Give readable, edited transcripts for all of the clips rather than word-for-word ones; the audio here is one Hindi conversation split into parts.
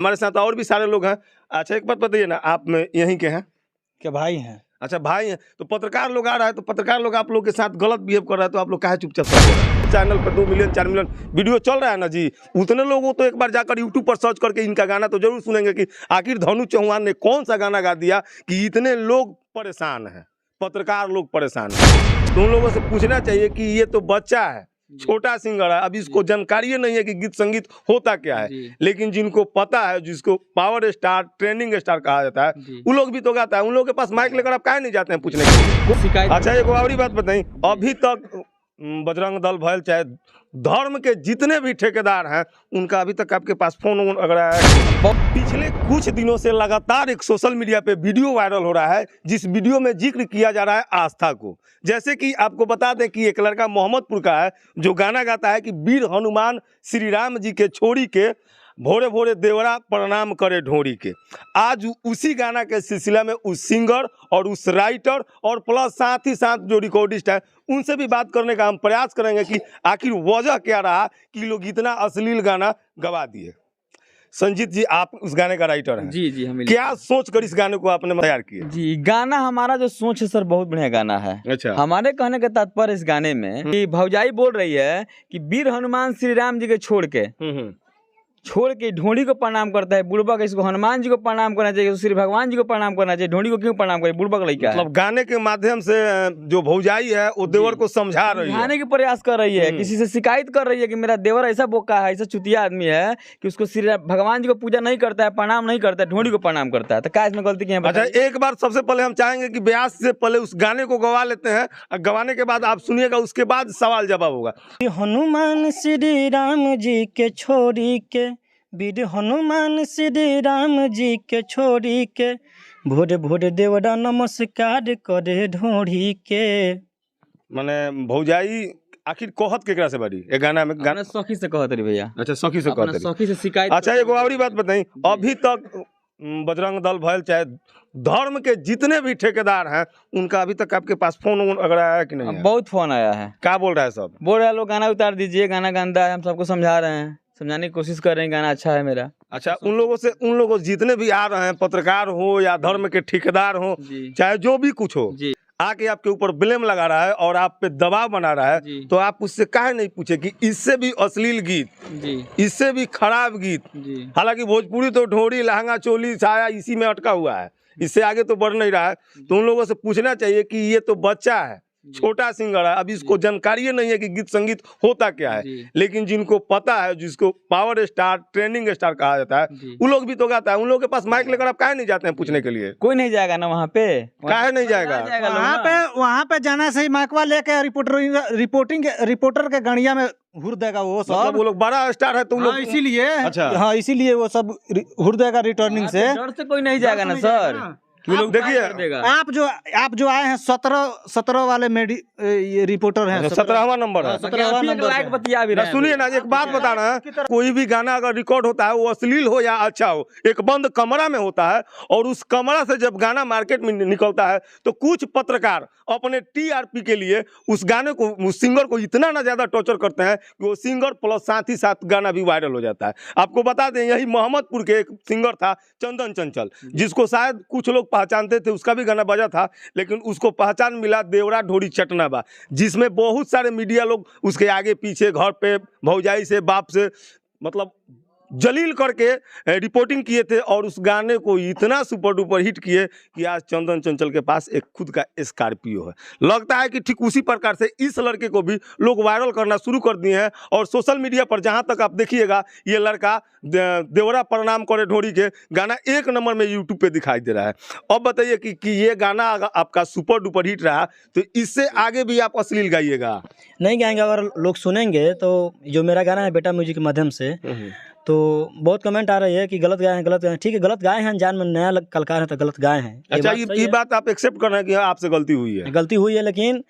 हमारे साथ और भी सारे लोग हैं। अच्छा एक बात बताइए ना, आप में यहीं के हैं? क्या भाई हैं? अच्छा भाई हैं, तो पत्रकार लोग आ रहा है, तो पत्रकार लोग आप लोग के साथ गलत बिहेव कर रहा है, तो आप लोग काहे चुपचाप कर रहे हैं? चैनल पर 2 मिलियन 4 मिलियन वीडियो चल रहा है ना जी, उतने लोगों तो एक बार जाकर यूट्यूब पर सर्च करके इनका गाना तो जरूर सुनेंगे कि आखिर धनु चौहान ने कौन सा गाना गा दिया कि इतने लोग परेशान हैं, पत्रकार लोग परेशान हैं। तो उन लोगों से पूछना चाहिए कि ये तो बच्चा है, छोटा सिंगर है, अभी इसको जानकारी नहीं है कि गीत संगीत होता क्या है, लेकिन जिनको पता है, जिसको पावर स्टार ट्रेंडिंग स्टार कहा जाता है, उन लोग भी तो गाता है। उन लोगों के पास माइक लेकर आप काहे नहीं जाते हैं पूछने के लिए? अच्छा एक और ही बात बताइए, अभी तक बजरंग दल भयल चाहे धर्म के जितने भी ठेकेदार हैं, उनका अभी तक आपके पास फोन वगैरह है? पिछले कुछ दिनों से लगातार एक सोशल मीडिया पे वीडियो वायरल हो रहा है, जिस वीडियो में जिक्र किया जा रहा है आस्था को। जैसे कि आपको बता दें कि एक लड़का मोहम्मदपुर का है जो गाना गाता है कि वीर हनुमान श्री राम जी के छोड़ी के भोरे भोरे देवरा प्रणाम करे ढोरी के। आज उसी गाना के सिलसिला में उस सिंगर और उस राइटर और प्लस साथ ही साथ जो रिकॉर्डिस्ट है, उनसे भी बात करने का हम प्रयास करेंगे कि आखिर वजह क्या रहा कि लोग इतना अश्लील गाना गवा दिए। संजीत जी, आप उस गाने का राइटर हैं। जी हम क्या सोच कर इस गाने को आपने तैयार किया? जी, गाना हमारा जो सोच है सर, बहुत बढ़िया गाना है। अच्छा। हमारे कहने का तात्पर्य इस गाने में कि भौजाई बोल रही है कि वीर हनुमान श्री राम जी के छोड़ के ढोड़ी को प्रणाम करता है बुड़बक, इसको हनुमान जी को प्रणाम करना चाहिए, श्री भगवान जी को प्रणाम करना चाहिए, ढोड़ी को क्यों प्रणाम करे? बुड़बक लड़का है। मतलब गाने के माध्यम से जो भौजाई है वो देवर को समझा रही है, समझाने के प्रयास कर रही है, किसी से शिकायत कर रही है कि मेरा देवर ऐसा बोका है, ऐसा चुतिया आदमी है कि उसको श्री भगवान जी को पूजा नहीं करता है, प्रणाम नहीं करता है, ढोड़ी को प्रणाम करता है। तो क्या इसमें गलती क्या है? अच्छा एक बार सबसे पहले हम चाहेंगे कि ब्यास से पहले उस गाने को गवा लेते हैं, और गवाने के बाद आप सुनिएगा, उसके बाद सवाल जवाब होगा। हनुमान श्री राम जी के छोड़ी के, वीर हनुमान श्री राम जी के छोड़ी के, भोरे भोरे देवरा नमस्कार करे ढोड़ी के। माने भौजाई आखिर कहत केकरा से बड़ी ये गाना में? गाना सखी से कहत रही भैया। अच्छा सखी से कहत रही, सखी से शिकायत। अच्छा एक और ही बात बताइए, अभी तक बजरंग दल भयल चाहे धर्म के जितने भी ठेकेदार हैं, उनका अभी तक आपके पास फोन वगैरह आया कि नहीं? बहुत फोन आया है। क्या बोल रहा है सब? बोल रहा है लोग गाना उतार दीजिए, गाना गंदा है, हम सबको समझा रहे हैं, समझाने की कोशिश कर रहे हैं, गाना अच्छा है मेरा। अच्छा उन लोगों जितने भी आ रहे हैं, पत्रकार हो या धर्म के ठेकेदार हो, चाहे जो भी कुछ हो, आके आपके ऊपर ब्लेम लगा रहा है और आप पे दबाव बना रहा है, तो आप उससे काहे नहीं पूछे कि इससे भी अश्लील गीत, इससे भी खराब गीत, हालांकि भोजपुरी तो ढोरी लहंगा चोली साया इसी में अटका हुआ है, इससे आगे तो बढ़ नहीं रहा है, तो उन लोगों से पूछना चाहिए कि ये तो बच्चा है, छोटा सिंगर है, अभी इसको जानकारी नहीं है कि गीत संगीत होता क्या है, लेकिन जिनको पता है, जिसको पावर स्टार ट्रेंडिंग स्टार कहा जाता है, उन लोग भी तो गाता है। उन लोगों के पास माइक लेकर आप काहे नहीं जाते हैं पूछने के लिए? कोई नहीं जाएगा ना वहाँ पे, काहे नहीं जाएगा? वहाँ पे जाना सही, माइकवा लेके रिपोर्टर के गणिया में हुर देगा वो सब। मतलब वो लोग बड़ा स्टार है तो लोग इसीलिए। अच्छा हाँ, इसीलिए वो सब हुर देगा रिटर्निंग से। डर से कोई नहीं जाएगा ना सर। लोग देखिए, आप जो आए हैं 17 वाले रिपोर्टर हैं, 17वां नंबर है, 17वां नंबर। सुनिए ना, एक बात बता रहे हैं, कोई भी गाना अगर रिकॉर्ड होता है, वो अश्लील हो या अच्छा हो, एक बंद कमरा में होता है, और उस कमरा से जब गाना मार्केट में निकलता है, तो कुछ पत्रकार अपने टीआरपी के लिए उस गाने को, उस सिंगर को इतना ना ज्यादा टॉर्चर करते हैं कि वो सिंगर प्लस साथ ही साथ गाना भी वायरल हो जाता है। आपको बता दें, यही मोहम्मदपुर के एक सिंगर था चंदन चंचल, जिसको शायद कुछ लोग पहचानते थे, उसका भी गाना बजा था, लेकिन उसको पहचान मिला देवरा ढोरी चटना बा, जिसमें बहुत सारे मीडिया लोग उसके आगे पीछे, घर पे भौजाई से, बाप से, मतलब जलील करके रिपोर्टिंग किए थे, और उस गाने को इतना सुपर डुपर हिट किए कि आज चंदन चंचल के पास एक खुद का स्कॉर्पियो है। लगता है कि ठीक उसी प्रकार से इस लड़के को भी लोग वायरल करना शुरू कर दिए हैं, और सोशल मीडिया पर जहां तक आप देखिएगा, ये लड़का देवरा प्रणाम करे ढोरी के गाना 1 नंबर में यूट्यूब पे दिखाई दे रहा है। अब बताइए कि ये गाना अगर आपका सुपर डुपर हिट रहा, तो इससे आगे भी आप अश्लील गाइएगा? नहीं गाएंगे। अगर लोग सुनेंगे तो जो मेरा गाना है बेटा म्यूजिक के माध्यम से, तो बहुत कमेंट आ रही है कि गलत गाए हैं, गलत गाए हैं। ठीक है, गलत गाए हैं, जान में नया कलाकार है तो गलत गाए हैं। अच्छा ये बात आप एक्सेप्ट कर रहे हैं कि आपसे गलती हुई है? गलती हुई है, लेकिन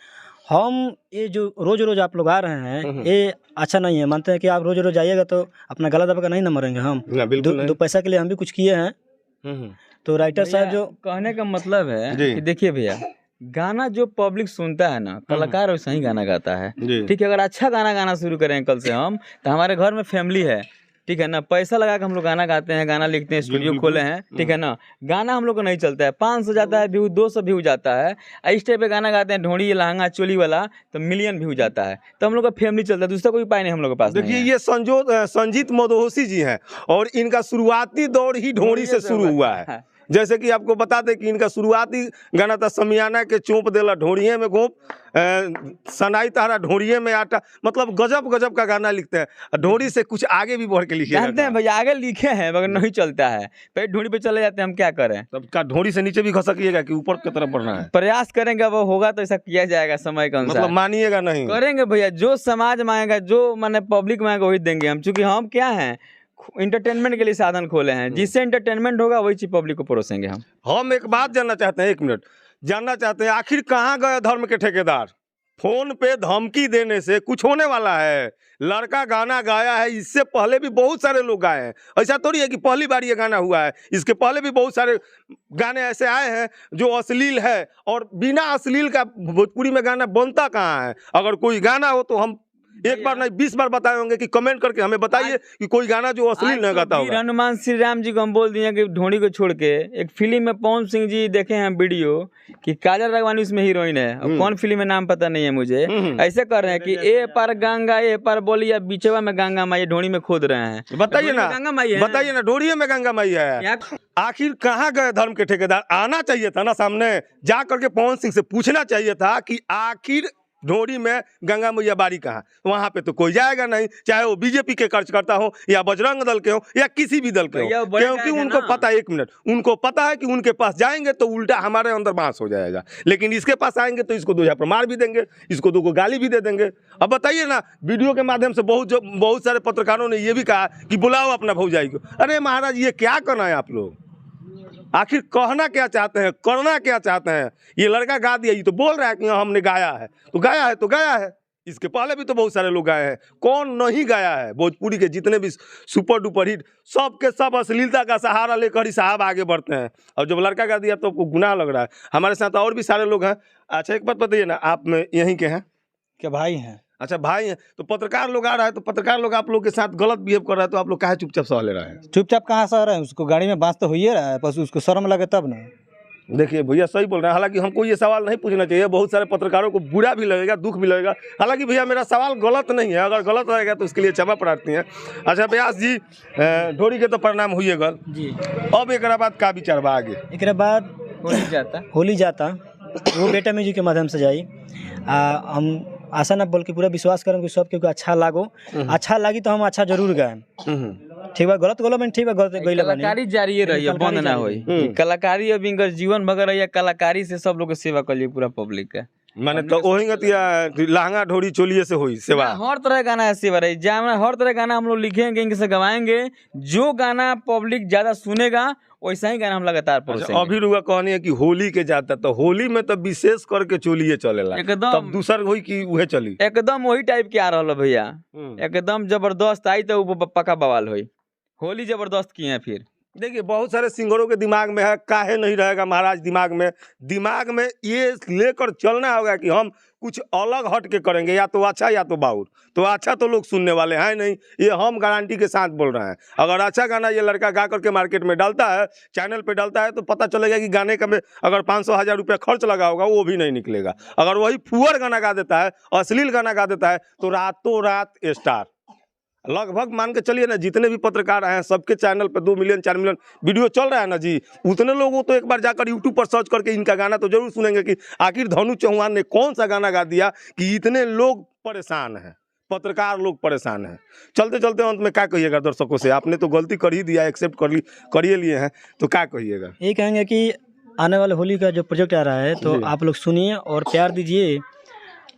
हम ये जो रोज आप लोग आ रहे हैं, ये अच्छा नहीं है। मानते हैं कि आप रोज आइएगा तो अपना गला दबा कर नहीं न मरेंगे हम। दो पैसा के लिए हम भी कुछ किए हैं। तो राइटर साहब, जो कहने का मतलब है कि देखिए भैया, गाना जो पब्लिक सुनता है ना, कलाकार वैसा ही गाना गाता है। ठीक है, अगर अच्छा गाना गाना शुरू करें कल से हम, तो हमारे घर में फैमिली है, ठीक है ना, पैसा लगा के हम लोग गाना गाते हैं, गाना लिखते हैं, स्टूडियो खोले हैं, ठीक है ना, गाना हम लोग को नहीं चलता है, 500 जाता है व्यू, 200 व्यू जाता है, इस टाइप पे गाना गाते हैं ढोड़ी लहंगा चोली वाला तो मिलियन व्यू जाता है, तो हम लोग का फैमिली चलता है, दूसरा कोई उपाय नहीं हम लोग के पास। देखिए ये संजीत मदहोसी जी हैं और इनका शुरुआती दौर ही ढोड़ी से शुरू हुआ है। जैसे कि आपको बता दें कि इनका शुरुआती गाना था समियाना के चोंप देला ढोड़िए में घोंप, सनाई तारा ढोड़िए में आटा, मतलब गजब गजब का गाना लिखते हैं। ढोड़ी से कुछ आगे भी बढ़ के लिखे जानते हैं भैया, आगे लिखे हैं मगर नहीं चलता है, पेट ढोड़ी पे चले जाते हैं, हम क्या करें। तब का ढोड़ी से नीचे भी खसकिएगा कि ऊपर की तरफ बढ़ना है? प्रयास करेंगे, वो होगा तो ऐसा किया जाएगा समय के अनुसार, मतलब मानिएगा नहीं? करेंगे भैया, जो समाज मांगेगा, जो माने पब्लिक मांगेगा वही देंगे हम, चूंकि हम क्या हैं इंटरटेनमेंट के लिए साधन खोले हैं, जिससे इंटरटेनमेंट होगा वही चीज पब्लिक को परोसेंगे हम। हम एक बात जानना चाहते हैं, 1 मिनट जानना चाहते हैं, आखिर कहाँ गए धर्म के ठेकेदार? फोन पे धमकी देने से कुछ होने वाला है? लड़का गाना गाया है, इससे पहले भी बहुत सारे लोग गाए हैं, ऐसा थोड़ी है कि पहली बार ये गाना हुआ है, इसके पहले भी बहुत सारे गाने ऐसे आए हैं जो अश्लील है, और बिना अश्लील का भोजपुरी में गाना बनता कहाँ है? अगर कोई गाना हो तो हम एक बार नहीं 20 बार बताए होंगे कि कमेंट करके हमें बताइए कि कोई गाना जो अश्लील न गाता होगा। हनुमान श्री राम जी को हम बोल दिए कि ढोड़ी को छोड़ के एक फिल्म में पवन सिंह जी देखे हैं वीडियो कि काजल राघवानी उसमें हीरोइन है, और कौन फिल्म में नाम पता नहीं है मुझे, ऐसे कर रहे हैं कि ए पर गंगा ए पर बोलिया बीचवा में गंगा माई ढोड़ी में खोद रहे हैं। बताइए ना, गंगा माई है, बताइए ना, ढोड़िए में गंगा माई है। आखिर कहाँ गए धर्म के ठेकेदार? आना चाहिए था ना सामने, जा करके पवन सिंह से पूछना चाहिए था कि आखिर ढोड़ी में गंगा मैया बारी कहाँ? वहां पे तो कोई जाएगा नहीं, चाहे वो बीजेपी के कार्यकर्ता हो या बजरंग दल के हो या किसी भी दल के हो, क्योंकि उनको पता है, 1 मिनट, उनको पता है कि उनके पास जाएंगे तो उल्टा हमारे अंदर बांस हो जाएगा, लेकिन इसके पास आएंगे तो इसको 2 झापड़ मार भी देंगे, इसको 2 गाली भी दे देंगे। अब बताइए ना, वीडियो के माध्यम से बहुत सारे पत्रकारों ने ये भी कहा कि बुलाओ अपना भौजाई को। अरे महाराज, ये क्या करना है आप लोग? आखिर कहना क्या चाहते हैं, करना क्या चाहते हैं? ये लड़का गा दिया, ये तो बोल रहा है कि हमने गाया है, तो गाया है तो गाया है, इसके पहले भी तो बहुत सारे लोग गाए हैं, कौन नहीं गाया है? भोजपुरी के जितने भी सुपर डुपर हिट, सब के सब अश्लीलता का सहारा लेकर ही साहब आगे बढ़ते हैं, और जब लड़का गा दिया तो आपको गुनाह लग रहा है। हमारे साथ और भी सारे लोग हैं। अच्छा एक बात बताइए ना, आप में यहीं के हैं क्या भाई हैं? अच्छा भाई हैं, तो पत्रकार लोग आ रहा है, तो पत्रकार लोग आप लोग के साथ गलत बिहेव कर रहा है, तो आप लोग काहे चुपचाप सह ले रहे हैं? चुपचाप कहाँ सह रहे हैं? उसको गाड़ी में बांस तो हो ही रहा है, बस उसको शर्म लगे तब ना। देखिए भैया सही बोल रहे हैं, हालांकि हमको ये सवाल नहीं पूछना चाहिए, बहुत सारे पत्रकारों को बुरा भी लगेगा, दुख भी लगेगा, हालांकि भैया मेरा सवाल गलत नहीं है, अगर गलत रहेगा तो उसके लिए क्षमा प्रार्थी है। अच्छा व्यास जी, ढोड़ी के तो प्रणाम हुई गल जी, अब एक बाद का विचार बा आगे? एक बाद होली जाता वो बेटा म्यूजिक के माध्यम से जाई, हम आशा ना बोल के पूरा विश्वास करें कि सब क्योंकि अच्छा लागो, अच्छा लगी तो हम अच्छा जरूर गाएं, ठीक बा, गलत गलो में ठीक बा, गलत गइला बानी, कलाकारी जारी रही, बंद ना होई, कलाकारी अब इनकर जीवन भर रही, कलाकारी से सब लोग के सेवा करिए पूरा पब्लिक के, माने तो वही लहंगा ढोड़ी चोलिए से हुई सेवा, हर तरह गाना है सेवा रही, जहाँ हर तरह गाना हम लोग लिखेंगे, इनसे गवाएंगे, जो गाना पब्लिक ज्यादा सुनेगा वैसा ही गाना हम लगातार परोसेंगे। अभी रुआ कहनी है कि होली के जाता, तो होली में तो विशेष करके चोलिए चलेला, एकदम तब दूसर होई कि उहे चली, एकदम वही टाइप के आ रहा भैया, एकदम जबरदस्त आई तो पक्का बवाल हुई, होली जबरदस्त की है। फिर देखिए बहुत सारे सिंगरों के दिमाग में है, काहे नहीं रहेगा महाराज दिमाग में ये लेकर चलना होगा कि हम कुछ अलग हट के करेंगे, या तो अच्छा या तो बाउर, तो अच्छा तो लोग सुनने वाले हैं नहीं, ये हम गारंटी के साथ बोल रहे हैं। अगर अच्छा गाना ये लड़का गा करके मार्केट में डालता है, चैनल पे डालता है, तो पता चलेगा कि गाने का में अगर 500,000 रुपया खर्च लगा होगा वो भी नहीं निकलेगा। अगर वही फुअर गाना गा देता है, अश्लील गाना गा देता है, तो रातों रात स्टार, लगभग मान के चलिए ना, जितने भी पत्रकार हैं सबके चैनल पे 2 मिलियन 4 मिलियन वीडियो चल रहा है ना जी, उतने लोगों तो एक बार जाकर यूट्यूब पर सर्च करके इनका गाना तो जरूर सुनेंगे कि आखिर धनु चौहान ने कौन सा गाना गा दिया कि इतने लोग परेशान हैं, पत्रकार लोग परेशान हैं। चलते चलते अंत में क्या कहिएगा दर्शकों से? आपने तो गलती कर ही दिया, एक्सेप्ट करिए लिए हैं, तो क्या कहिएगा? ये कहेंगे कि आने वाले होली का जो प्रोजेक्ट आ रहा है, तो आप लोग सुनिए और प्यार दीजिए,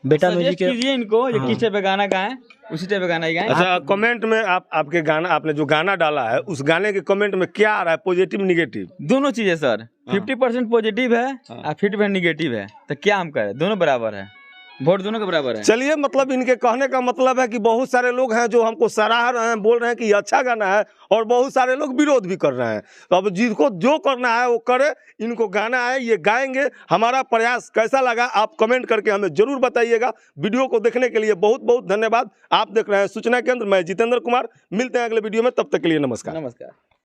बेटा म्यूजिक कीजिए इनको, ये किस टाइप का गाना गाएं उसी टाइप का गाना ही गाएं। अच्छा कमेंट में आपके गाना, आपने जो गाना डाला है उस गाने के कमेंट में क्या आ रहा है, पॉजिटिव निगेटिव? दोनों चीजें सर, 50% पॉजिटिव है और 50% निगेटिव है, तो क्या हम करें, दोनों बराबर है। वोट दोनों के बराबर है। चलिए, मतलब इनके कहने का मतलब है कि बहुत सारे लोग हैं जो हमको सराह रहे हैं, बोल रहे हैं कि ये अच्छा गाना है, और बहुत सारे लोग विरोध भी कर रहे हैं। तो अब जिसको जो करना है वो करे, इनको गाना है, ये गाएंगे। हमारा प्रयास कैसा लगा आप कमेंट करके हमें जरूर बताइएगा। वीडियो को देखने के लिए बहुत बहुत धन्यवाद। आप देख रहे हैं सूचना केंद्र, मैं जितेंद्र कुमार। मिलते हैं अगले वीडियो में, तब तक के लिए नमस्कार। नमस्कार।